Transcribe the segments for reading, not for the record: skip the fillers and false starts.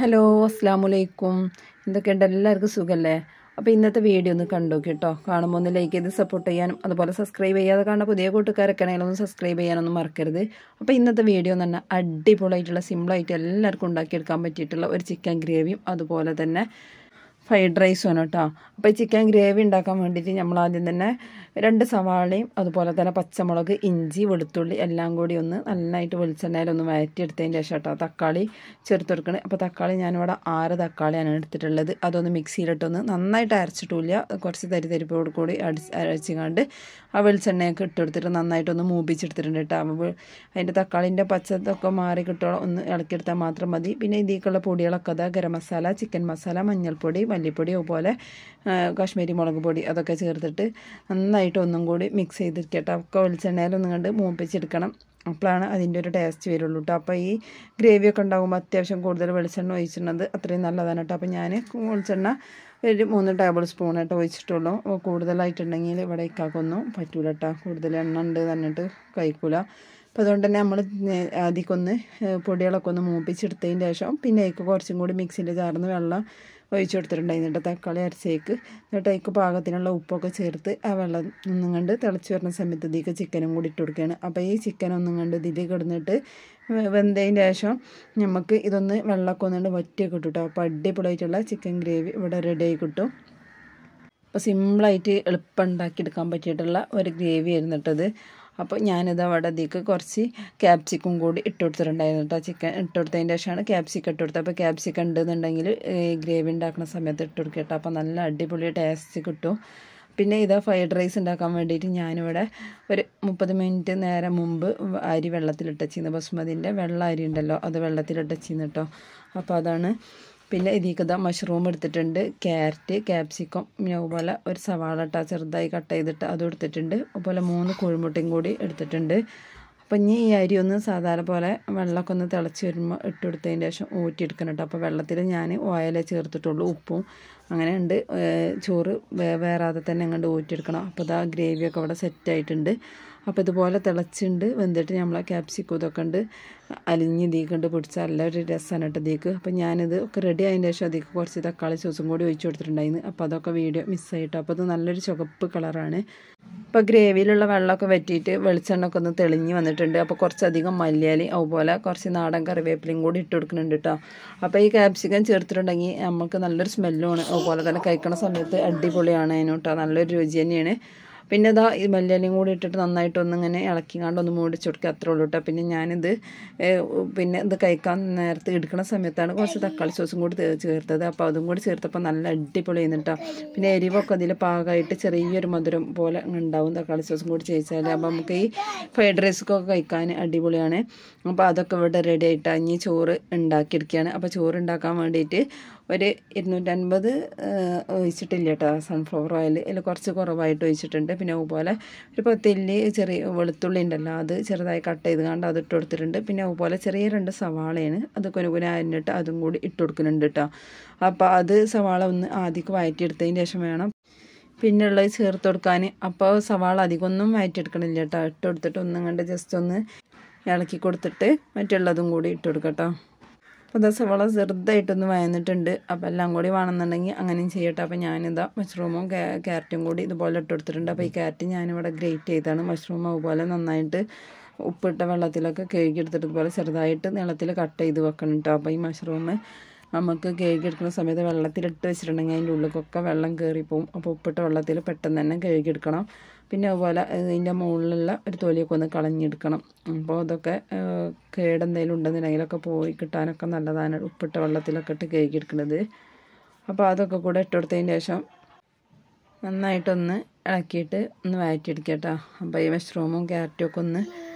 Hello അസ്സാമലൈക്കും. എന്തൊക്കെയുണ്ട്? എല്ലാവർക്കും സുഖമല്ലേ? അപ്പോൾ ഇന്നത്തെ വീഡിയോ ഒന്ന് കണ്ടു കേട്ടോ. കാണുമ്പോൾ ഒന്ന് ലൈക്ക് ചെയ്ത് സപ്പോർട്ട് ചെയ്യാനും അതുപോലെ സബ്സ്ക്രൈബ് ചെയ്യാതെ കാണുന്ന പുതിയ കൂട്ടുകാരൊക്കെ ആണെങ്കിലും ഒന്ന് സബ്സ്ക്രൈബ് ചെയ്യാനൊന്നും മറക്കരുത്. അപ്പോൾ ഇന്നത്തെ വീഡിയോ എന്ന് പറഞ്ഞാൽ അടിപൊളിയായിട്ടുള്ള സിമ്പിളായിട്ട് എല്ലാവർക്കും ഉണ്ടാക്കിയെടുക്കാൻ പറ്റിയിട്ടുള്ള ഒരു ചിക്കൻ ഗ്രേവിയും അതുപോലെ തന്നെ ഫ്രൈഡ് റൈസുമാണ് കേട്ടോ. അപ്പോൾ ഈ ചിക്കൻ ഗ്രേവി ഉണ്ടാക്കാൻ വേണ്ടിയിട്ട് നമ്മൾ ആദ്യം തന്നെ 2 സവാളയും അതുപോലെ തന്നെ പച്ചമുളക്, ഇഞ്ചി, വെളുത്തുള്ളി എല്ലാം കൂടി ഒന്ന് നന്നായിട്ട് വെളിച്ചെണ്ണയിലൊന്ന് വഴറ്റിയെടുത്തതിന് ശേഷം കേട്ടോ തക്കാളി ചേർത്ത് കൊടുക്കണം. അപ്പോൾ തക്കാളി ഞാനിവിടെ 6 തക്കാളിയാണ് എടുത്തിട്ടുള്ളത്. അതൊന്ന് മിക്സിയിലിട്ടൊന്ന് നന്നായിട്ട് അരച്ചിട്ടില്ല, കുറച്ച് തരിതരിപ്പോട് കൂടി അരച്ചുകൊണ്ട് ആ വെളിച്ചെണ്ണയൊക്കെ ഇട്ടെടുത്തിട്ട് നന്നായിട്ടൊന്ന് മൂപ്പിച്ചെടുത്തിട്ടുണ്ട് കേട്ടോ. അപ്പോൾ അതിൻ്റെ തക്കാളിൻ്റെ പച്ചതൊക്കെ മാറി കിട്ടോളം ഒന്ന് ഇളക്കിയെടുത്താൽ മാത്രം മതി. പിന്നെ ഇതിലേക്കുള്ള പൊടികളൊക്കെ അതാ ഗരം മസാല, ചിക്കൻ മസാല, മഞ്ഞൾപ്പൊടി, മല്ലിപ്പൊടി അതുപോലെ കാശ്മീരി മുളക് പൊടി അതൊക്കെ ചേർത്തിട്ട് നന്നായിട്ട് ഒന്നും കൂടി മിക്സ് ചെയ്തിരിക്കട്ടെ. ഒക്കെ വെളിച്ചെണ്ണയിലൊന്നും കണ്ട് മൂപ്പിച്ചെടുക്കണം. അപ്പോഴാണ് അതിൻ്റെ ഒരു ടേസ്റ്റ് വരുള്ളൂ കേട്ടോ. അപ്പോൾ ഈ ഗ്രേവിയൊക്കെ ഉണ്ടാകുമ്പോൾ അത്യാവശ്യം കൂടുതൽ വെളിച്ചെണ്ണ ഒഴിച്ചിടുന്നത് അത്രയും നല്ലതാണ് കേട്ടോ. അപ്പോൾ ഞാൻ വെളിച്ചെണ്ണ ഒരു 3 ടേബിൾ സ്പൂണായിട്ട് ഒഴിച്ചിട്ടുള്ളൂ. കൂടുതലായിട്ടുണ്ടെങ്കിൽ ഇവിടെ ഇക്കാക്കൊന്നും പറ്റൂല കേട്ടോ. കൂടുതൽ എണ്ണ ഉണ്ട് തന്നിട്ട് കഴിക്കൂല. അപ്പോൾ അതുകൊണ്ട് തന്നെ നമ്മൾ ആദ്യമൊന്ന് പൊടികളൊക്കെ ഒന്ന് മൂപ്പിച്ചെടുത്തതിന് ശേഷം പിന്നെ അതിലേക്ക് കുറച്ചും കൂടി മിക്സിൻ്റെ ജാറിന്ന് വെള്ളം ഒഴിച്ചു കൊടുത്തിട്ടുണ്ടായിരുന്നു. തക്കാളി അരച്ചേക്ക് എന്നിട്ട് അതിലേക്ക് പാകത്തിനുള്ള ഉപ്പൊക്കെ ചേർത്ത് ആ വെള്ളം ഒന്നും കണ്ട് തിളച്ച് വരുന്ന സമയത്ത് ഇതിലേക്ക് ചിക്കനും കൂടി ഇട്ട് കൊടുക്കുകയാണ്. അപ്പോൾ ഈ ചിക്കൻ ഒന്നും കണ്ട് ഇതിൽ കിടന്നിട്ട് വെന്തതിന് ശേഷം നമുക്ക് ഇതൊന്ന് വെള്ളമൊക്കെ ഒന്നുകൊണ്ട് വറ്റിയൊക്കെ കിട്ടും കേട്ടോ. അപ്പോൾ അടിപൊളിയായിട്ടുള്ള ചിക്കൻ ഗ്രേവി ഇവിടെ റെഡി ആയി കിട്ടും. അപ്പോൾ സിമ്പിളായിട്ട് എളുപ്പം ഉണ്ടാക്കിയെടുക്കാൻ പറ്റിയിട്ടുള്ള ഒരു ഗ്രേവി ആയിരുന്നു കേട്ടത്. അപ്പോൾ ഞാനിത് അവിടെ അതിലേക്ക് കുറച്ച് ക്യാപ്സിക്കും കൂടി ഇട്ട് കൊടുത്തിട്ടുണ്ടായിരുന്നു കേട്ടോ. ചിക്കൻ ഇട്ട് കൊടുത്തതിൻ്റെ ശേഷമാണ് ക്യാപ്സിക്കം ഇട്ട് കൊടുത്തത്. അപ്പോൾ ക്യാപ്സിക്കം ഉണ്ടെന്നുണ്ടെങ്കിൽ ഗ്രേവി ഉണ്ടാക്കുന്ന സമയത്ത് ഇട്ട് കൊടുക്കുക കേട്ടോ. അപ്പോൾ നല്ല അടിപൊളി ടേസ്റ്റ് കിട്ടും. പിന്നെ ഇത് ഫ്രൈഡ് റൈസ് ഉണ്ടാക്കാൻ വേണ്ടിയിട്ട് ഞാനിവിടെ ഒരു 30 മിനിറ്റ് നേരം മുമ്പ് അരി വെള്ളത്തിലിട്ട് വെച്ചിരുന്നു. ബസുമതിൻ്റെ വെള്ള അരി ഉണ്ടല്ലോ, അത് വെള്ളത്തിലിട്ട് വെച്ചിരുന്നു കേട്ടോ. അപ്പോൾ അതാണ്. പിന്നെ ഇതിലേക്ക് മഷ്റൂം എടുത്തിട്ടുണ്ട്, ക്യാരറ്റ്, ക്യാപ്സിക്കം, അതുപോലെ ഒരു സവാള ഇട്ടാൽ ചെറുതായി കട്ട് ചെയ്തിട്ട് അതും എടുത്തിട്ടുണ്ട്. അതുപോലെ 3 കോഴിമുട്ടയും കൂടി എടുത്തിട്ടുണ്ട്. അപ്പം ഇനി ഈ അരി ഒന്ന് സാധാരണ പോലെ വെള്ളമൊക്കെ ഒന്ന് തിളച്ച് വരുമ്പോൾ ഇട്ട് കൊടുത്തതിന് ശേഷം ഊറ്റിയെടുക്കണം കേട്ടോ. അപ്പോൾ വെള്ളത്തിൽ ഞാൻ ഓയിലേ ചേർത്തിട്ടുള്ളൂ, ഉപ്പും അങ്ങനെ ഉണ്ട്. ചോറ് വേറാതെ തന്നെ അങ്ങോട്ട് ഊറ്റിയെടുക്കണം. അപ്പോൾ ഇതാ ഗ്രേവിയൊക്കെ അവിടെ സെറ്റായിട്ടുണ്ട്. അപ്പോൾ ഇതുപോലെ തിളച്ചുണ്ട് വെന്തിട്ട് നമ്മൾ ക്യാപ്സിക്കം ഇതൊക്കെ ഉണ്ട് അലിഞ്ഞ് ഇതിക്കുണ്ട് പിടിച്ചാൽ നല്ലൊരു രസമാണ് കേട്ടോ ഇതിലേക്ക്. അപ്പോൾ ഞാനിത് ഒക്കെ റെഡി ആയതിന് ശേഷം അതിലേക്ക് കുറച്ച് തക്കാളി സോസും കൂടി ഒഴിച്ചു കൊടുത്തിട്ടുണ്ടായിരുന്നു. അപ്പോൾ അതൊക്കെ വീഡിയോ മിസ്സായിട്ടോ. അപ്പോൾ അത് നല്ലൊരു ചുവപ്പ് കളറാണ്. അപ്പോൾ ഗ്രേവിയിലുള്ള വെള്ളമൊക്കെ വറ്റിയിട്ട് വെളിച്ചെണ്ണ ഒക്കെ ഒന്ന് തെളിഞ്ഞ് വന്നിട്ടുണ്ട്. അപ്പോൾ കുറച്ചധികം മല്ലിയിലയും അതുപോലെ കുറച്ച് നാടൻ കറിവേപ്പിലയും കൂടി ഇട്ട് കൊടുക്കുന്നുണ്ട് കേട്ടോ. അപ്പോൾ ഈ ക്യാപ്സിക്കം ചേർത്തിട്ടുണ്ടെങ്കിൽ നമുക്ക് നല്ലൊരു സ്മെല്ലുമാണ്. അതുപോലെ തന്നെ കഴിക്കണ സമയത്ത് അടിപൊളിയാണ് അതിന് കേട്ടോ, നല്ലൊരു രുചി തന്നെയാണ്. പിന്നെ ഇതാ ഈ മല്ലിയിലയും കൂടി ഇട്ടിട്ട് നന്നായിട്ടൊന്നിങ്ങനെ ഇളക്കിക്കാണ്ട് ഒന്ന് മൂടിച്ച് കൊടുക്കുക, അത്രേ ഉള്ളൂ കേട്ടോ. പിന്നെ ഞാനിത് പിന്നെ ഇത് കഴിക്കാൻ നേരത്തെ എടുക്കുന്ന സമയത്താണ് കുറച്ച് തക്കാളി സോസും കൂടി ചേർത്തത്. അപ്പോൾ അതും കൂടി ചേർത്തപ്പോൾ നല്ല അടിപൊളി കേട്ടോ. പിന്നെ എരിവൊക്കെ അതിൽ പാകമായിട്ട് ചെറിയൊരു മധുരം പോലെ ഉണ്ടാവും തക്കാളി സോസും കൂടി ചേച്ചാൽ. അപ്പോൾ നമുക്ക് ഈ ഫ്രൈഡ് റൈസൊക്കെ കഴിക്കാൻ അടിപൊളിയാണ്. അപ്പോൾ അതൊക്കെ ഇവിടെ റെഡി ആയിട്ട് ഇനി ചോറ് ഉണ്ടാക്കിയെടുക്കുകയാണ്. അപ്പോൾ ചോറ് ഉണ്ടാക്കാൻ വേണ്ടിയിട്ട് ഒരു 250 ഒഴിച്ചിട്ടില്ല കേട്ടോ. സൺഫ്ലവർ ഓയിൽ അതിൽ കുറച്ച് കുറവായിട്ട് ഒഴിച്ചിട്ടുണ്ട്. പിന്നെ അതുപോലെ ഒരു 10 ചെറിയ വെളുത്തുള്ളി ഉണ്ടല്ലോ, അത് ചെറുതായി കട്ട് ചെയ്ത് കണ്ട് അത് ഇട്ട് കൊടുത്തിട്ടുണ്ട്. പിന്നെ അതുപോലെ ചെറിയ 2 സവാളയാണ്, അത് കുനുകുനായിട്ട് അതും കൂടി ഇട്ട് കൊടുക്കുന്നുണ്ട് കേട്ടോ. അപ്പോൾ അത് സവാള ഒന്ന് ആദ്യം വഴറ്റിയെടുത്തതിന് ശേഷം വേണം പിന്നെയുള്ളത് ചേർത്ത് കൊടുക്കാൻ. അപ്പോൾ സവാള അധികമൊന്നും വഴറ്റിയെടുക്കണില്ല കേട്ടോ. ഇട്ട് കൊടുത്തിട്ട് ഒന്നും കണ്ട് ജസ്റ്റ് ഒന്ന് ഇളക്കി കൊടുത്തിട്ട് മറ്റുള്ളതും കൂടി ഇട്ട് കൊടുക്കട്ടോ. അപ്പോൾ ഇതാ സവാള ചെറുതായിട്ടൊന്ന് വഴന്നിട്ടുണ്ട്. അപ്പോൾ എല്ലാം കൂടി വേണമെന്നുണ്ടെങ്കിൽ അങ്ങനെയും ചെയ്യട്ടെ. അപ്പോൾ ഞാനിതാ മഷ്റൂമും ക്യാരറ്റും കൂടി ഇതുപോലെ ഇട്ട് കൊടുത്തിട്ടുണ്ട്. അപ്പോൾ ഈ ക്യാരറ്റ് ഞാനിവിടെ ഗ്രേറ്റ് ചെയ്താണ്. മഷ്റൂം അതുപോലെ നന്നായിട്ട് ഉപ്പിട്ട വെള്ളത്തിലൊക്കെ കഴുകിയെടുത്തിട്ട് ഇതുപോലെ ചെറുതായിട്ട് നീളത്തിൽ കട്ട് ചെയ്ത് വെക്കണം കേട്ടോ. അപ്പോൾ ഈ മഷ്റൂം നമുക്ക് കഴുകിയെടുക്കുന്ന സമയത്ത് വെള്ളത്തിലിട്ട് വെച്ചിട്ടുണ്ടെങ്കിൽ അതിൻ്റെ ഉള്ളിലൊക്കെ വെള്ളം കയറിപ്പോവും. അപ്പോൾ ഉപ്പിട്ട വെള്ളത്തിൽ പെട്ടെന്ന് തന്നെ കഴുകിയെടുക്കണം. പിന്നെ അതുപോലെ ഇതിൻ്റെ മുകളിലുള്ള ഒരു തൊലിയൊക്കെ ഒന്ന് കളഞ്ഞെടുക്കണം. അപ്പോൾ അതൊക്കെ കേടെന്തെങ്കിലും ഉണ്ടെന്നുണ്ടെങ്കിലൊക്കെ പോയി കിട്ടാനൊക്കെ നല്ലതാണ് ഉപ്പിട്ട വെള്ളത്തിലൊക്കെ ഇട്ട് കഴുകിയെടുക്കുന്നത്. അപ്പോൾ അതൊക്കെ കൂടെ ഇട്ട് കൊടുത്തതിന് ശേഷം നന്നായിട്ടൊന്ന് ഇളക്കിയിട്ട് ഒന്ന് വഴറ്റിയെടുക്കുക കേട്ടോ. അപ്പോൾ ഈ മഷ്റൂമും ക്യാരറ്റും ഒക്കെ ഒന്ന്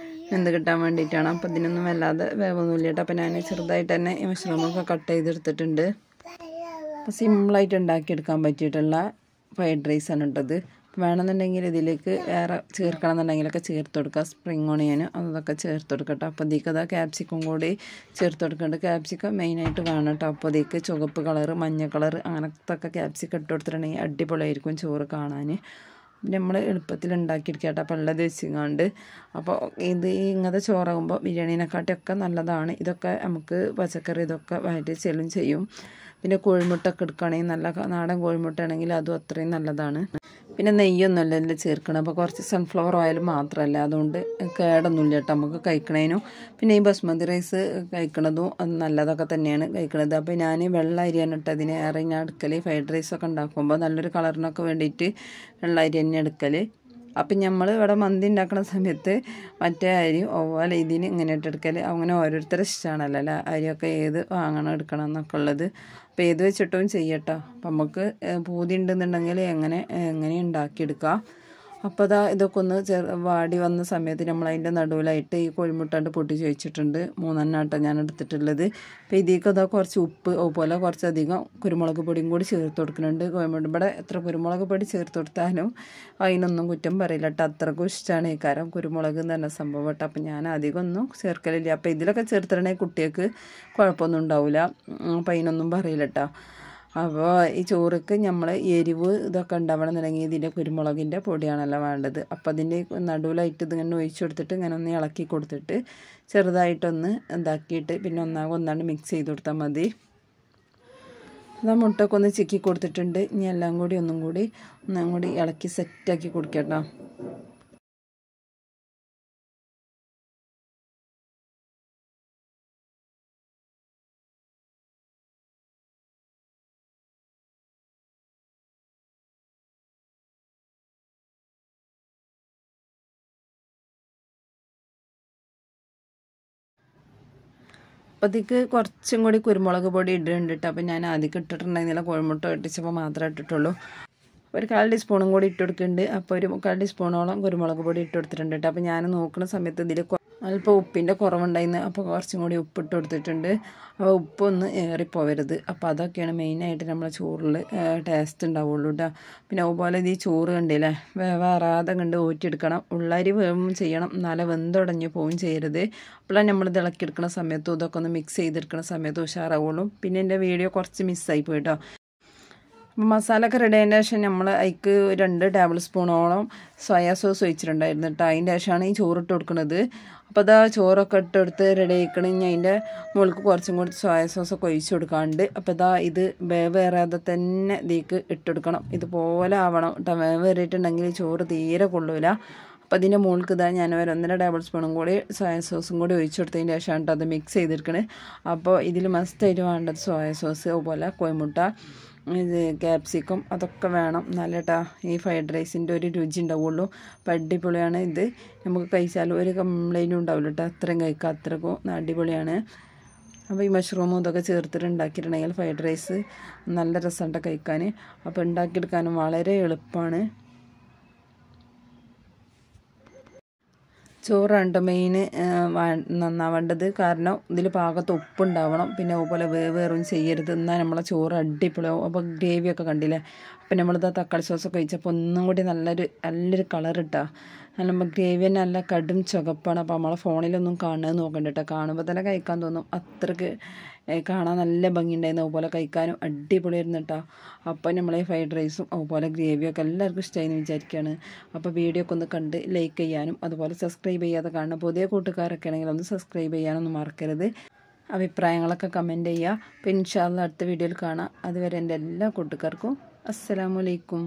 വെന്ത് കിട്ടാൻ വേണ്ടിയിട്ടാണ്. അപ്പോൾ ഇതിനൊന്നും വല്ലാതെ വേവൊന്നുമില്ല കേട്ടോ. അപ്പോൾ ഞാൻ ചെറുതായിട്ട് തന്നെ ഈ മഷ്റൂമൊക്കെ കട്ട് ചെയ്തെടുത്തിട്ടുണ്ട്. അപ്പോൾ സിമ്പിളായിട്ട് ഉണ്ടാക്കിയെടുക്കാൻ പറ്റിയിട്ടുള്ള ഫ്രൈഡ് റൈസാണ് കേട്ടത്. വേണമെന്നുണ്ടെങ്കിൽ ഇതിലേക്ക് വേറെ ചേർക്കണം എന്നുണ്ടെങ്കിലൊക്കെ ചേർത്ത് കൊടുക്കുക. സ്പ്രിങ് ഓണിയനും അതൊക്കെ ചേർത്ത് കൊടുക്കട്ടോ. അപ്പോൾ ഇതിലേക്ക് അതാ ക്യാപ്സിക്കം കൂടി ചേർത്ത് കൊടുക്കുന്നുണ്ട്. ക്യാപ്സിക്കം മെയിനായിട്ട് വേണം കേട്ടോ. അപ്പോൾ ഇതിലേക്ക് ചുവപ്പ് കളറ്, മഞ്ഞ കളറ് അങ്ങനത്തെ ഒക്കെ ക്യാപ്സിക്കം ഇട്ട് കൊടുത്തിട്ടുണ്ടെങ്കിൽ അടിപൊളിയായിരിക്കും ചോറ് കാണാൻ. നമ്മൾ എളുപ്പത്തിൽ ഉണ്ടാക്കിയെടുക്കുക കേട്ടോ അപ്പോൾ ഉള്ളത് വെച്ചിങ്ങാണ്ട്. അപ്പോൾ ഇത് ഇങ്ങനത്തെ ചോറാകുമ്പോൾ ബിരിയാണീനെക്കാട്ടിയൊക്കെ നല്ലതാണ്. ഇതൊക്കെ നമുക്ക് പച്ചക്കറി ഇതൊക്കെ വയറ്റി ചെല്ലും ചെയ്യും. പിന്നെ കോഴിമുട്ടൊക്കെ എടുക്കുകയാണെങ്കിൽ നല്ല നാടൻ കോഴിമുട്ട ആണെങ്കിൽ അതും അത്രയും നല്ലതാണ്. പിന്നെ നെയ്യൊന്നുമല്ല ചേർക്കണം. അപ്പോൾ കുറച്ച് സൺഫ്ലവർ ഓയിൽ മാത്രമല്ല, അതുകൊണ്ട് കേടൊന്നുമില്ല കേട്ടോ നമുക്ക് കഴിക്കണേനും. പിന്നെ ഈ ബസ്മതി റൈസ് കഴിക്കണതും അത് നല്ലതൊക്കെ തന്നെയാണ് കഴിക്കണത്. അപ്പോൾ ഞാൻ വെള്ള അരിയാണ് ഇട്ട് അതിന് ഏറെ ഞാൻ എടുക്കൽ. ഫ്രൈഡ് റൈസൊക്കെ ഉണ്ടാക്കുമ്പോൾ നല്ലൊരു കളറിനൊക്കെ വേണ്ടിയിട്ട് വെള്ള അരി തന്നെ എടുക്കൽ. അപ്പം നമ്മൾ ഇവിടെ മന്തി ഉണ്ടാക്കുന്ന സമയത്ത് മറ്റേ അരി ഓവലെ ഇതിന് ഇങ്ങനെ ഇട്ടെടുക്കൽ. അങ്ങനെ ഓരോരുത്തരുടെ ഇഷ്ടമാണല്ലോ അല്ലേ അരിയൊക്കെ ഏത് വാങ്ങണം എടുക്കണം എന്നൊക്കെ ഉള്ളത്. അപ്പോൾ ഏത് വെച്ചിട്ടും ചെയ്യട്ടോ. അപ്പം നമുക്ക് പൂതി ഉണ്ടെന്നുണ്ടെങ്കിൽ എങ്ങനെ ഉണ്ടാക്കിയെടുക്കാം. അപ്പോൾ ഇതൊക്കെ ഒന്ന് വാടി വന്ന സമയത്ത് നമ്മളതിൻ്റെ നടുവിലായിട്ട് ഈ കോഴിമുട്ടാണ്ട് പൊട്ടിച്ച് വെച്ചിട്ടുണ്ട്. 3 ഞാൻ എടുത്തിട്ടുള്ളത്. അപ്പോൾ ഇതിലേക്ക് കുറച്ച് ഉപ്പ് അതുപോലെ കുറച്ചധികം കുരുമുളക് പൊടിയും കൂടി ചേർത്ത് കൊടുക്കുന്നുണ്ട്. കോഴിമുട്ട ഇവിടെ എത്ര കുരുമുളക് പൊടി ചേർത്ത് കൊടുത്താലും അതിനൊന്നും കുറ്റം പറയില്ല കേട്ടോ. അത്രക്കും ഇഷ്ടമാണ് ഈ കാരം കുരുമുളക് എന്ന് പറഞ്ഞ സംഭവം കേട്ടോ. അപ്പോൾ ഞാൻ അധികം ഒന്നും ചേർക്കലില്ല. അപ്പോൾ ഇതിലൊക്കെ ചേർത്തിട്ടുണ്ടെങ്കിൽ കുട്ടികൾക്ക് കുഴപ്പമൊന്നും ഉണ്ടാവില്ല. അപ്പോൾ അതിനൊന്നും പറയില്ല കേട്ടോ. അപ്പോൾ ഈ ചോറുക്ക് നമ്മൾ എരിവ് ഇതൊക്കെ ഉണ്ടാവണമെന്നുണ്ടെങ്കിൽ ഇതിൻ്റെ കുരുമുളകിൻ്റെ പൊടിയാണല്ലോ വേണ്ടത്. അപ്പോൾ അതിൻ്റെ നടുവിലായിട്ട് ഇതിങ്ങനെ ഒഴിച്ചു കൊടുത്തിട്ട് ഇങ്ങനെ ഒന്ന് ഇളക്കി കൊടുത്തിട്ട് ചെറുതായിട്ടൊന്ന് ഇതാക്കിയിട്ട് പിന്നെ ഒന്നാണ്ട് മിക്സ് ചെയ്ത് കൊടുത്താൽ മതി. അതാ മുട്ടൊക്കെ ഒന്ന് ചിക്കി കൊടുത്തിട്ടുണ്ട്. ഇനി എല്ലാം കൂടി ഒന്നും കൂടി ഇളക്കി സെറ്റാക്കി കൊടുക്കട്ടോ. അപ്പോൾ അതിക്ക് കുറച്ചും കൂടി കുരുമുളക് പൊടി ഇടുന്നുണ്ട് കേട്ടോ. അപ്പോൾ ഞാൻ ആദ്യം ഇട്ടിട്ടുണ്ടായിരുന്നില്ല, കോഴിമുട്ട ഇട്ടിച്ചപ്പോൾ മാത്രമേ ഇട്ടിട്ടുള്ളൂ. ഒരു 1/4 ടീസ്പൂണും കൂടി ഇട്ട് കൊടുക്കുന്നുണ്ട്. അപ്പോൾ ഒരു 1/4 ടീസ്പൂണോളം കുരുമുളക് പൊടി ഇട്ട് കൊടുത്തിട്ടുണ്ട് കേട്ടോ. അപ്പോൾ ഞാൻ നോക്കുന്ന സമയത്ത് ഇതിൽ അല്പം ഉപ്പിൻ്റെ കുറവുണ്ടായിരുന്നു. അപ്പോൾ കുറച്ചും കൂടി ഉപ്പിട്ട് കൊടുത്തിട്ടുണ്ട്. അപ്പോൾ ഉപ്പൊന്ന് ഏറിപ്പോവരുത്. അപ്പോൾ അതൊക്കെയാണ് മെയിനായിട്ട് നമ്മളെ ചോറിൽ ടേസ്റ്റ് ഉണ്ടാവുള്ളൂ കേട്ടോ. പിന്നെ അതുപോലെ ഈ ചോറ് കണ്ടില്ലേ വേവാറാതെ കണ്ട് ഊറ്റിയെടുക്കണം. ഉള്ളരി വേവും ചെയ്യണം, എന്നാലേ വെന്തുടഞ്ഞ് പോവും ചെയ്യരുത്. അപ്പോഴാണ് നമ്മൾ ഇളക്കിയെടുക്കുന്ന സമയത്തും ഇതൊക്കെ ഒന്ന് മിക്സ് ചെയ്തെടുക്കുന്ന സമയത്ത് ഉഷാറാവുള്ളൂ. പിന്നെ എൻ്റെ വീഡിയോ കുറച്ച് മിസ്സായി പോയിട്ടോ. അപ്പോൾ മസാല ഒക്കെ റെഡി ആയതിൻ്റെ ശേഷം നമ്മൾ അതിക്ക് 2 ടേബിൾ സ്പൂണോളം സോയാ സോസ് ഒഴിച്ചിട്ടുണ്ടായിരുന്നു കേട്ടോ. അതിൻ്റെ ശേഷമാണ് ഈ ചോറിട്ട് കൊടുക്കുന്നത്. അപ്പോൾ ചോറൊക്കെ ഇട്ടെടുത്ത് റെഡി ആയിക്കണം. ഇനി അതിൻ്റെ മുകൾക്ക് കുറച്ചും കൂടി സോയാ സോസൊക്കെ ഒഴിച്ച് കൊടുക്കാണ്ട്. അപ്പോൾ ഇത് വേവേറാതെ തന്നെ ഇതിലേക്ക് ഇട്ടെടുക്കണം. ഇതുപോലെ ആവണം കേട്ടോ. വേവേറിയിട്ടുണ്ടെങ്കിൽ ചോറ് തീരെ കൊള്ളൂല. അപ്പോൾ അതിൻ്റെ മുകൾക്ക് ഞാൻ 1.5 ടേബിൾ സ്പൂണും കൂടി സോയാ സോസും കൂടി ഒഴിച്ചു കൊടുത്തതിൻ്റെ ശേഷമാണ് അത് മിക്സ് ചെയ്തെടുക്കണത്. അപ്പോൾ ഇതിൽ മസ്റ്റായിട്ട് വേണ്ടത് സോയാ സോസ് അതുപോലെ കോഴിമുട്ട ഇത് ക്യാപ്സിക്കം അതൊക്കെ വേണം. നല്ല കേട്ടോ ഈ ഫ്രൈഡ് റൈസിൻ്റെ ഒരു രുചി ഉണ്ടാവുള്ളൂ. അപ്പോൾ അടിപൊളിയാണ് ഇത്. നമുക്ക് കഴിച്ചാലും ഒരു കംപ്ലൈൻറ്റും ഉണ്ടാവില്ല കേട്ടോ. അത്രയും കഴിക്കുക, അത്രക്കും അടിപൊളിയാണ്. അപ്പോൾ ഈ മഷ്റൂമും ഇതൊക്കെ ചേർത്തിട്ട് ഉണ്ടാക്കിയിട്ടുണ്ടെങ്കിൽ ഫ്രൈഡ് റൈസ് നല്ല രസമുണ്ട് കഴിക്കാൻ. അപ്പോൾ ഉണ്ടാക്കിയെടുക്കാനും വളരെ എളുപ്പമാണ്. ചോറാണ് മെയിൻ നന്നാവേണ്ടത്. കാരണം ഇതിൽ പാകത്ത് ഉപ്പുണ്ടാവണം. പിന്നെ അതുപോലെ വേവേറും ചെയ്യരുത്. എന്നാൽ നമ്മളെ ചോറ് അടിപൊളിയാവും. അപ്പോൾ ഗ്രേവിയൊക്കെ കണ്ടില്ലേ. അപ്പം നമ്മളിത് തക്കാളി സോസൊക്കെ ഒഴിച്ചപ്പോൾ ഒന്നും കൂടി നല്ലൊരു കളർ ഇട്ടാ. നമ്മൾ ഗ്രേവി തന്നെ നല്ല കടും ചുവപ്പാണ്. അപ്പോൾ നമ്മളെ ഫോണിലൊന്നും കാണുന്നത് നോക്കണ്ട കേട്ടോ. കാണുമ്പോൾ തന്നെ കഴിക്കാൻ തോന്നും. അത്രയ്ക്ക് കാണാൻ നല്ല ഭംഗിയുണ്ടായിരുന്നു. അതുപോലെ കഴിക്കാനും അടിപൊളിയായിരുന്നു കേട്ടോ. അപ്പോൾ നമ്മളെ ഫ്രൈഡ് റൈസും അതുപോലെ ഗ്രേവിയൊക്കെ എല്ലാവർക്കും ഇഷ്ടമായെന്ന് വിചാരിക്കുകയാണ്. അപ്പോൾ വീഡിയോ ഒക്കെ ഒന്ന് കണ്ട് ലൈക്ക് ചെയ്യാനും അതുപോലെ സബ്സ്ക്രൈബ് ചെയ്യാതെ കാണുന്ന പുതിയ കൂട്ടുകാരൊക്കെ ആണെങ്കിൽ ഒന്ന് സബ്സ്ക്രൈബ് ചെയ്യാനൊന്നും മറക്കരുത്. അഭിപ്രായങ്ങളൊക്കെ കമൻറ്റ് ചെയ്യുക. അപ്പോൾ ഇൻഷാ അല്ലാഹ് അടുത്ത വീഡിയോയിൽ കാണാം. അതുവരെ എൻ്റെ എല്ലാ കൂട്ടുകാർക്കും അസ്സലാമു അലൈക്കും.